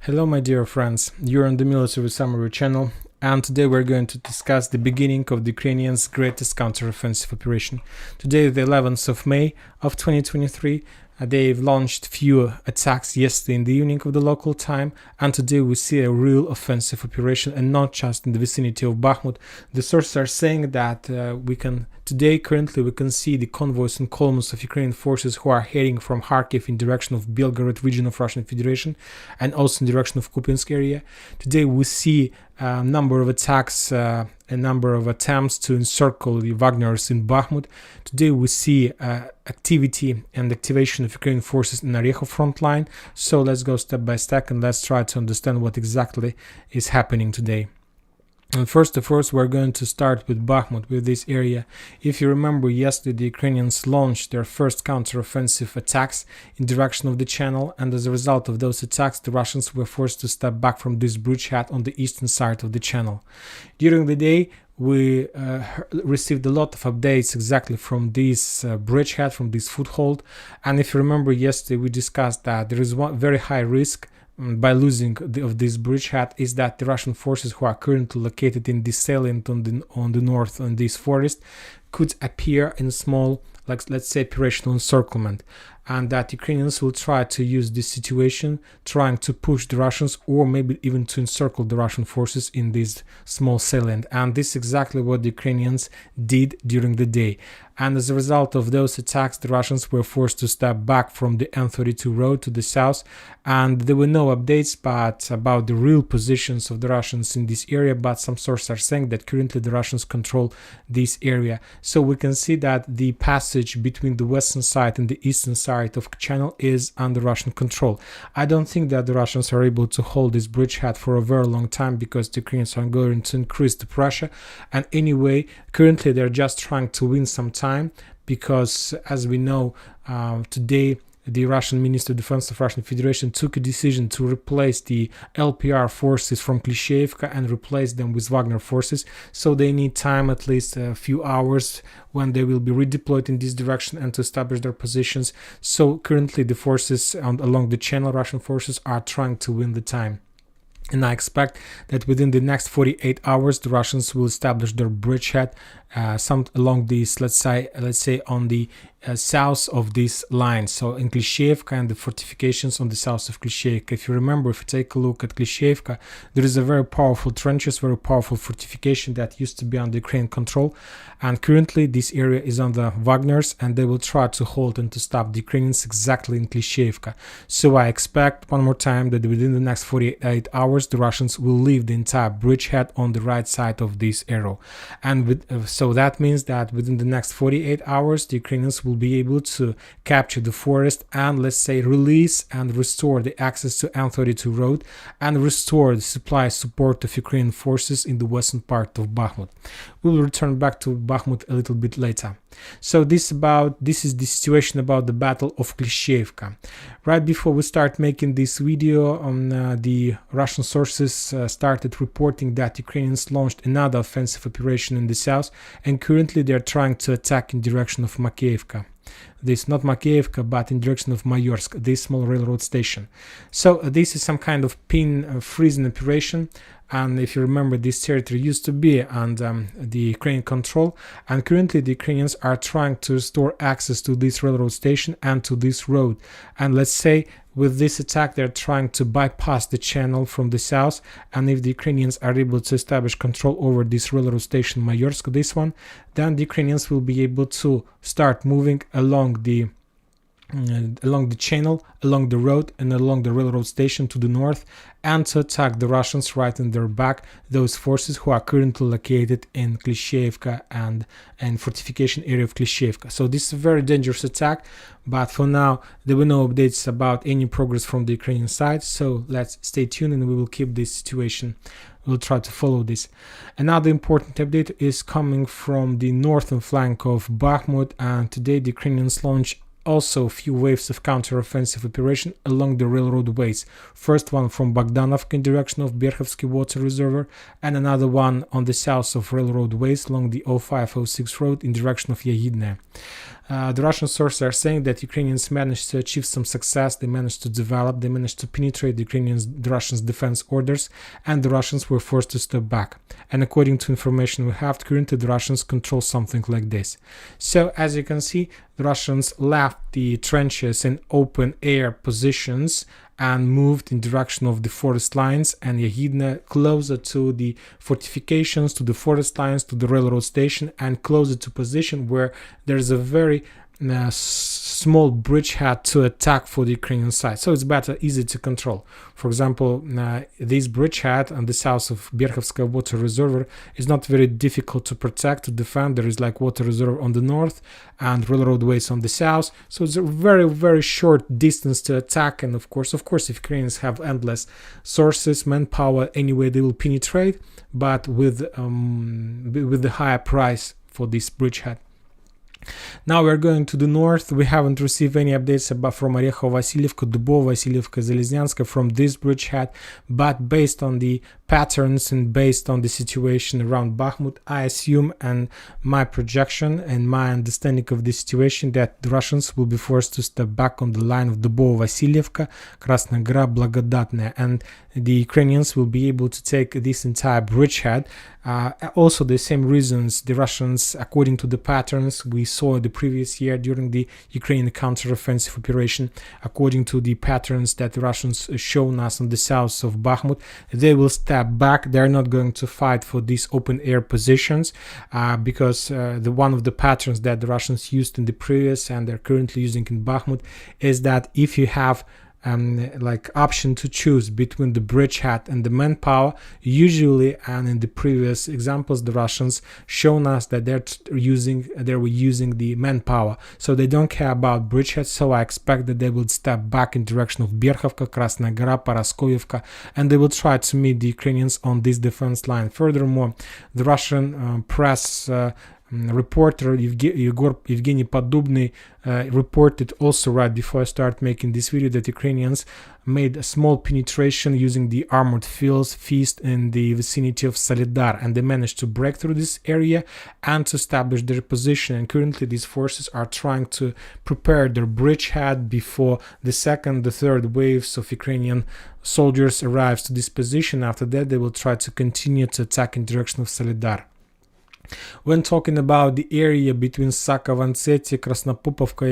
Hello my dear friends, you're on the Military Summary channel, and today we're going to discuss the beginning of the Ukrainians' greatest counteroffensive operation. Today, the 11th of May of 2023, they've launched few attacks yesterday in the evening of the local time, and today we see a real offensive operation, and not just in the vicinity of Bakhmut. The sources are saying that currently we can see the convoys and columns of Ukrainian forces who are heading from Kharkiv in direction of Belgorod region of Russian Federation and also in direction of Kupiansk area. Today we see a number of attacks, a number of attempts to encircle the Wagners in Bakhmut. Today we see activity and activation of Ukrainian forces in Orekhov front line. So let's go step by step and let's try to understand what exactly is happening today. And first of all, we're going to start with Bakhmut, with this area. If you remember, yesterday the Ukrainians launched their first counteroffensive attacks in direction of the channel, and as a result of those attacks, the Russians were forced to step back from this bridgehead on the eastern side of the channel. During the day, we received a lot of updates exactly from this bridgehead, from this foothold. And if you remember, yesterday we discussed that there is one very high risk by losing of this bridgehead is that the Russian forces who are currently located in this salient on the north on this forest could appear in small, like let's say, operational encirclement, and that Ukrainians will try to use this situation, trying to push the Russians or maybe even to encircle the Russian forces in this small salient. And this is exactly what the Ukrainians did during the day. And as a result of those attacks, the Russians were forced to step back from the N32 road to the south, and there were no updates about the real positions of the Russians in this area, but some sources are saying that currently the Russians control this area. So we can see that the passage between the western side and the eastern side of the channel is under Russian control. I don't think that the Russians are able to hold this bridgehead for a very long time because the Ukrainians are going to increase the pressure, and anyway, currently they're just trying to win some time, because as we know, today the Russian Minister of Defense of Russian Federation took a decision to replace the LPR forces from Klishchiivka and replace them with Wagner forces. So they need time, at least a few hours, when they will be redeployed in this direction and to establish their positions. So currently the forces along the channel, Russian forces, are trying to win the time. And I expect that within the next 48 hours, the Russians will establish their bridgehead some along this, let's say on the south of this line. So in Klishchiivka and the fortifications on the south of Klishchiivka. If you remember, if you take a look at Klishchiivka, there is a very powerful trenches, very powerful fortification that used to be under Ukrainian control. And currently this area is under Wagner's, and they will try to hold and to stop the Ukrainians exactly in Klishchiivka. So I expect one more time that within the next 48 hours, the Russians will leave the entire bridgehead on the right side of this arrow. And so that means that within the next 48 hours, the Ukrainians will be able to capture the forest and, let's say, release and restore the access to N32 road and restore the supply support of Ukrainian forces in the western part of Bakhmut. We will return back to Bakhmut a little bit later. So this is the situation about the Battle of Klishchiivka. Right before we start making this video, the Russian sources started reporting that Ukrainians launched another offensive operation in the south, and currently they are trying to attack in direction of Makeivka. This not Makeivka, but in direction of Mayorsk, this small railroad station. So this is some kind of freezing operation. And if you remember, this territory used to be under the Ukrainian control, and currently the Ukrainians are trying to restore access to this railroad station and to this road. And let's say with this attack, they're trying to bypass the channel from the south, and if the Ukrainians are able to establish control over this railroad station, Mayorsk, this one, then the Ukrainians will be able to start moving along the channel, along the road and along the railroad station to the north, and to attack the Russians right in their back, those forces who are currently located in Klishchiivka and fortification area of Klishchiivka. So this is a very dangerous attack, but for now there were no updates about any progress from the Ukrainian side, so let's stay tuned and we will keep this situation. We'll try to follow this. Another important update is coming from the northern flank of Bakhmut, and today the Ukrainians launched also a few waves of counter-offensive operation along the railroad ways. First one from Bogdanovka in direction of Berkhovsky water reservoir, and another one on the south of railroad ways along the 05-06 road in direction of Yagidne. The Russian sources are saying that Ukrainians managed to achieve some success. They managed to develop, they managed to penetrate the Russians' defense orders, and the Russians were forced to step back. And according to information we have, currently the Russians control something like this. So as you can see, the Russians left the trenches in open air positions and moved in direction of the forest lines and Yahidne, closer to the fortifications, to the forest lines, to the railroad station, and closer to position where there's a very small bridgehead to attack for the Ukrainian side. So it's better, easy to control. For example, this bridgehead on the south of Berkhovskaya water reservoir is not very difficult to protect, to defend. There is like water reservoir on the north and railroad ways on the south. So it's a very, very short distance to attack. And of course, if Ukrainians have endless sources, manpower, anyway, they will penetrate, but with the higher price for this bridgehead. Now we're going to the north. We haven't received any updates from Orekhovo-Vasilievka, Dubovo-Vasilievka, Zelezhnyanska from this bridgehead, but based on the patterns and based on the situation around Bakhmut, I assume, and my projection and my understanding of the situation, that the Russians will be forced to step back on the line of Dubovo-Vasilievka, Krasная Gora, Blagodatная, and the Ukrainians will be able to take this entire bridgehead. Also the same reasons the Russians, according to the patterns we saw the previous year during the Ukrainian counteroffensive operation, according to the patterns that the Russians shown us on the south of Bakhmut, they will step back. They're not going to fight for these open air positions because one of the patterns that the Russians used in the previous and they're currently using in Bakhmut is that if you have like option to choose between the bridgehead and the manpower, usually, and in the previous examples, the Russians shown us that they were using the manpower, so they don't care about bridgehead. So I expect that they will step back in direction of Berkhovka, Krasная Gora, Paraskoyevka, and they will try to meet the Ukrainians on this defense line. Furthermore, the Russian press reporter Evgeny Podubny reported also right before I start making this video that Ukrainians made a small penetration using the armored feast in the vicinity of Solidar, and they managed to break through this area and to establish their position. And currently these forces are trying to prepare their bridgehead before the second, the third waves of Ukrainian soldiers arrives to this position. After that, they will try to continue to attack in direction of Solidar. When talking about the area between Sakovo-Anseti, Krasnopopovka,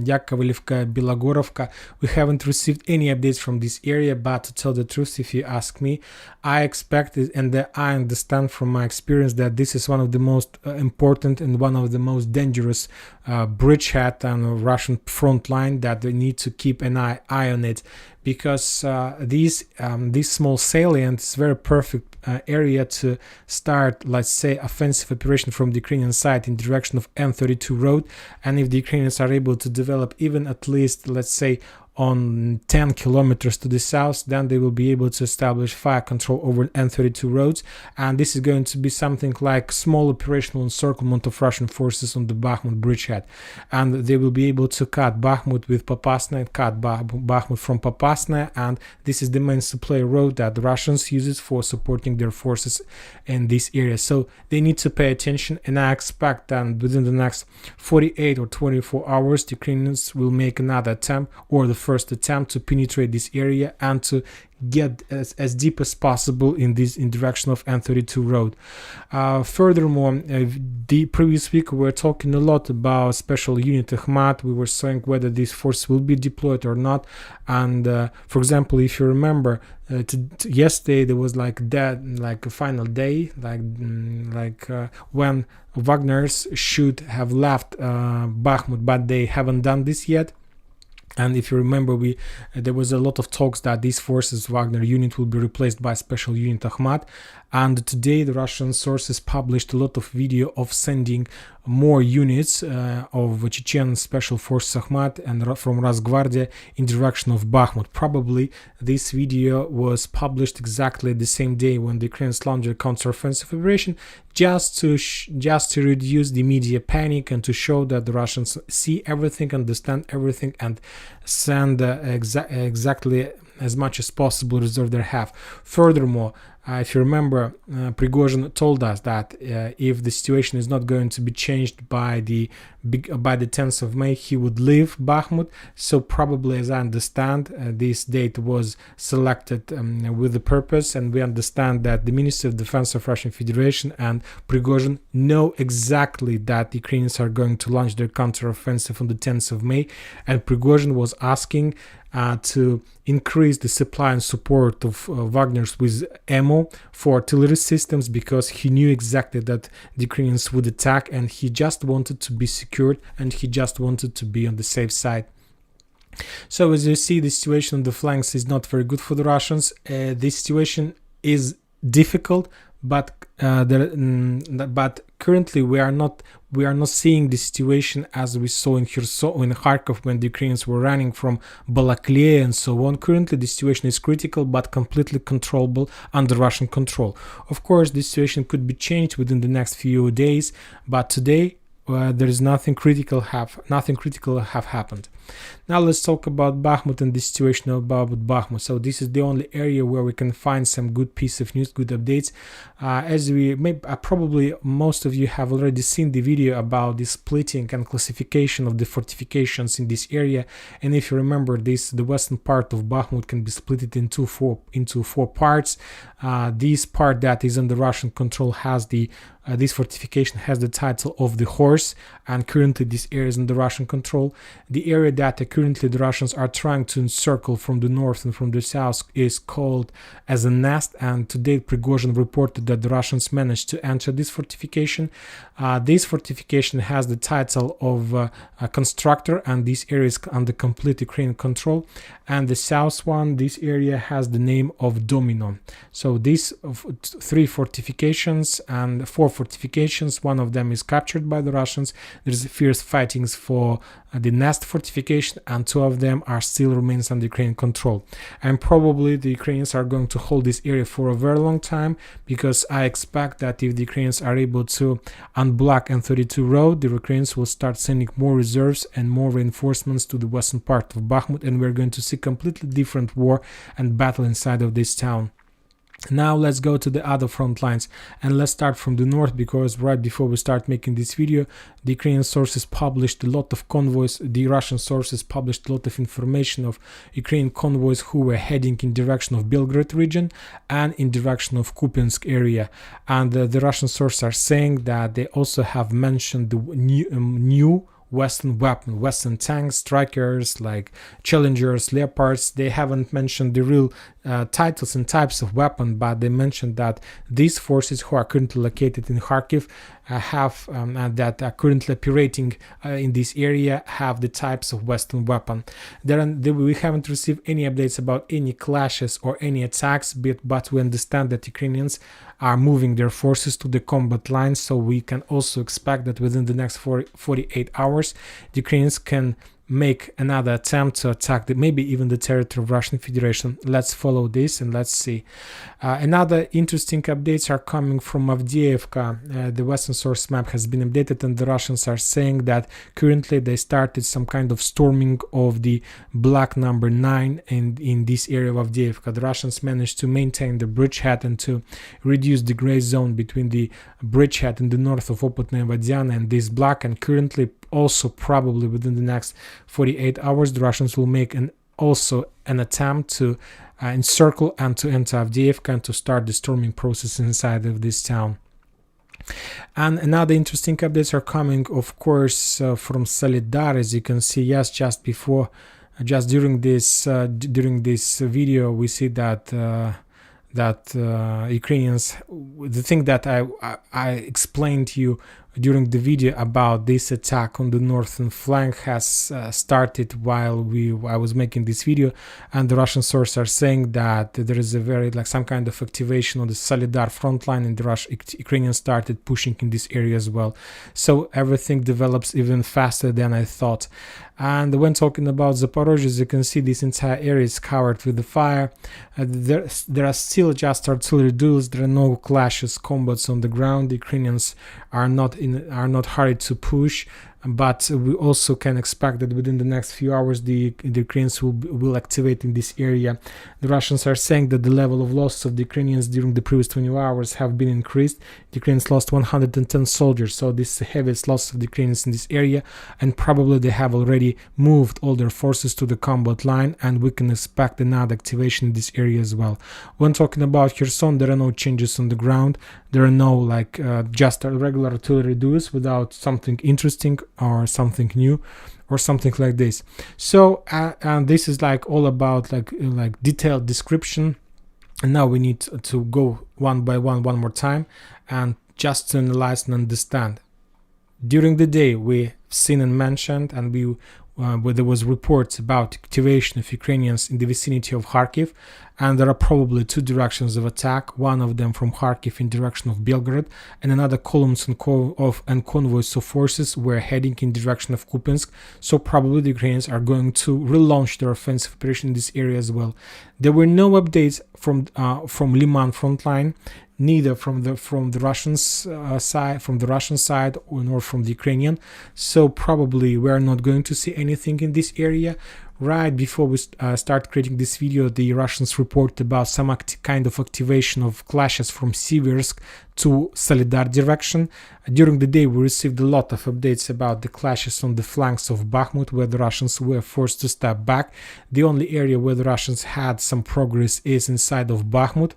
Yakovlevka, Belogorovka, we haven't received any updates from this area, but to tell the truth, if you ask me, I expect it, and I understand from my experience that this is one of the most important and one of the most dangerous bridgehead on Russian front line, that they need to keep an eye on it, because this small salient is very perfect area to start, let's say, offensive operation from the Ukrainian side in direction of M32 road. And if the Ukrainians are able to develop even at least, let's say, on 10 kilometers to the south, then they will be able to establish fire control over M32 roads, and this is going to be something like small operational encirclement of Russian forces on the Bakhmut bridgehead, and they will be able to cut Bakhmut with Popasная, cut Bakhmut from Popasная, and this is the main supply road that the Russians use for supporting their forces in this area. So they need to pay attention, and I expect that within the next 48 or 24 hours the Ukrainians will make another attempt, or the first attempt, to penetrate this area and to get as deep as possible in direction of M32 road. Furthermore, the previous week we were talking a lot about special unit Akhmat. We were saying whether this force will be deployed or not, and for example, if you remember, yesterday there was like a final day, when Wagner's should have left Bakhmut, but they haven't done this yet. And if you remember, there was a lot of talks that these forces, Wagner unit, will be replaced by special unit Akhmat. And today the Russian sources published a lot of video of sending more units of Chechen special forces Akhmat and from Rosgvardia in direction of Bakhmut. Probably this video was published exactly the same day when the Ukrainians launched a counteroffensive operation, just to reduce the media panic and to show that the Russians see everything, understand everything, and send exactly as much as possible reserve they have. Furthermore, if you remember, Prigozhin told us that if the situation is not going to be changed by the 10th of May, he would leave Bakhmut. So probably, as I understand, this date was selected with the purpose, and we understand that the Ministry of Defense of Russian Federation and Prigozhin know exactly that the Ukrainians are going to launch their counteroffensive on the 10th of May, and Prigozhin was asking to increase the supply and support of Wagner's with ammo for artillery systems, because he knew exactly that the Ukrainians would attack, and he just wanted to be secured, and he just wanted to be on the safe side. So as you see, the situation on the flanks is not very good for the Russians. This situation is difficult, but currently we are not seeing the situation as we saw in Kherson, in Kharkov, when the Ukrainians were running from Balaklia and so on. Currently the situation is critical but completely controllable, under Russian control. Of course, the situation could be changed within the next few days, but today there is nothing critical have happened. Now let's talk about Bakhmut and the situation about Bakhmut. So this is the only area where we can find some good piece of news, good updates. As we may probably most of you have already seen the video about the splitting and classification of the fortifications in this area. And if you remember this, the western part of Bakhmut can be split into four parts. This part that is under Russian control has this fortification has the title of the Horse, and currently this area is under Russian control. The area that currently the Russians are trying to encircle from the north and from the south is called as a Nest, and today Prigozhin reported that the Russians managed to enter this fortification. This fortification has the title of a Constructor, and this area is under complete Ukrainian control. And the south one, this area has the name of Domino. So these three fortifications and four fortifications, one of them is captured by the Russians. There's fierce fightings for the Nest fortification, and two of them are still remains under Ukrainian control. And probably the Ukrainians are going to hold this area for a very long time, because I expect that if the Ukrainians are able to unblock N32 road, the Ukrainians will start sending more reserves and more reinforcements to the western part of Bakhmut, and we're going to see completely different war and battle inside of this town. Now let's go to the other front lines, and let's start from the north, because right before we start making this video, the Ukrainian sources published a lot of convoys. The Russian sources published a lot of information of Ukrainian convoys who were heading in direction of Belgrade region and in direction of Kupiansk area. And the Russian sources are saying that they also have mentioned the new Western weapon, Western tanks, strikers like Challengers, Leopards. They haven't mentioned the real titles and types of weapon, but they mentioned that these forces who are currently located in Kharkiv that are currently operating in this area have the types of Western weapon. We haven't received any updates about any clashes or any attacks, but we understand that Ukrainians are moving their forces to the combat lines, so we can also expect that within the next 48 hours the Ukrainians can make another attempt to attack maybe even the territory of Russian Federation. Let's follow this and let's see. Another interesting updates are coming from Avdiivka. The Western source map has been updated, and the Russians are saying that currently they started some kind of storming of the block number 9 in this area of Avdiivka. The Russians managed to maintain the bridgehead and to reduce the gray zone between the bridgehead in the north of Opotnaya Vodiana and this block, and currently also probably within the next 48 hours the Russians will make an attempt to encircle and to enter Avdiivka and to start the storming process inside of this town. And another interesting updates are coming, of course, from Solidar. As you can see, yes, just during this video we see that Ukrainians, the thing that I explained to you during the video about this attack on the northern flank has started while I was making this video, and the Russian sources are saying that there is some kind of activation on the Solidar front line, and the Ukrainians started pushing in this area as well. So everything develops even faster than I thought. And when talking about Zaporozhye, as you can see, this entire area is covered with the fire. There are still just artillery duels. There are no clashes, combats on the ground. The Ukrainians are not hurried to push. but we also can expect that within the next few hours the Ukrainians will activate in this area. The Russians are saying that the level of loss of the Ukrainians during the previous 24 hours have been increased. The Ukrainians lost 110 soldiers, so this is the heaviest loss of the Ukrainians in this area, and probably they have already moved all their forces to the combat line, and we can expect another activation in this area as well. When talking about Kherson, there are no changes on the ground. There are no just regular artillery duels without something interesting or something new or something like this. So and this is all about detailed description, and now we need to go one by one more time and just to analyze and understand. During the day we've seen and mentioned, and where there was reports about activation of Ukrainians in the vicinity of Kharkiv, and there are probably two directions of attack, one of them from Kharkiv in direction of Belgorod, and another columns and convoys of forces were heading in direction of Kupiansk, so probably the Ukrainians are going to relaunch their offensive operation in this area as well. There were no updates from Liman front line, neither from the Russian side nor from the Ukrainian, so probably we are not going to see anything in this area. Right before we start creating this video, the Russians report about some kind of activation of clashes from Siversk to Solidar direction. During the day we received a lot of updates about the clashes on the flanks of Bakhmut, where the Russians were forced to step back. The only area where the Russians had some progress is inside of Bakhmut.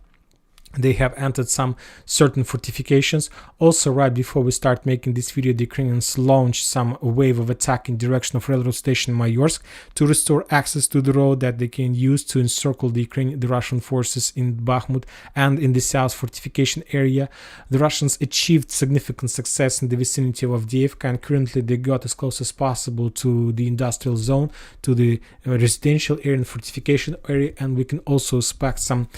They have entered some certain fortifications. Also, right before we start making this video, the Ukrainians launched some wave of attack in direction of railroad station Mayorsk to restore access to the road that they can use to encircle the Russian forces in Bakhmut and in the south fortification area. The Russians achieved significant success in the vicinity of Avdiivka, and currently they got as close as possible to the industrial zone, to the residential area and fortification area, and we can also expect some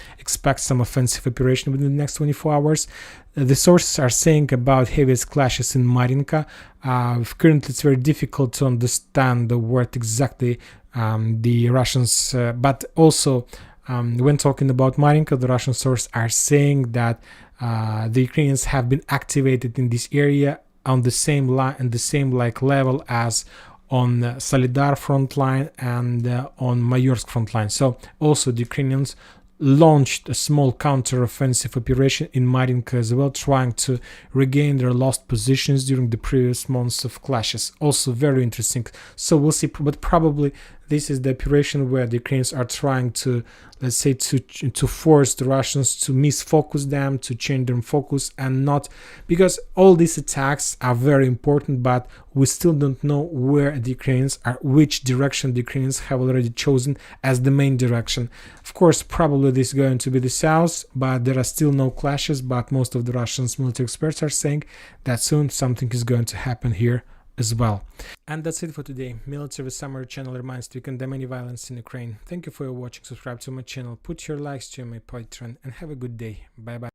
offensive operation within the next 24 hours. The sources are saying about heaviest clashes in Marinka. Currently it's very difficult to understand what exactly the Russians, but also when talking about Marinka, the Russian sources are saying that the Ukrainians have been activated in this area on the same line and the same level as on Solidar front line and on Mayorsk front line. So also the Ukrainians launched a small counter-offensive operation in Marinka as well, trying to regain their lost positions during the previous months of clashes. Also very interesting. So we'll see, but probably this is the operation where the Ukrainians are trying to, let's say, to force the Russians to misfocus them, to change their focus, and not, because all these attacks are very important, but we still don't know where the Ukrainians are, which direction the Ukrainians have already chosen as the main direction. Of course, probably this is going to be the south, but there are still no clashes, but most of the Russian military experts are saying that soon something is going to happen here as well. And that's it for today. Military Summary channel reminds to condemn any violence in Ukraine. Thank you for your watching. Subscribe to my channel, put your likes to my Patreon, and have a good day. Bye bye.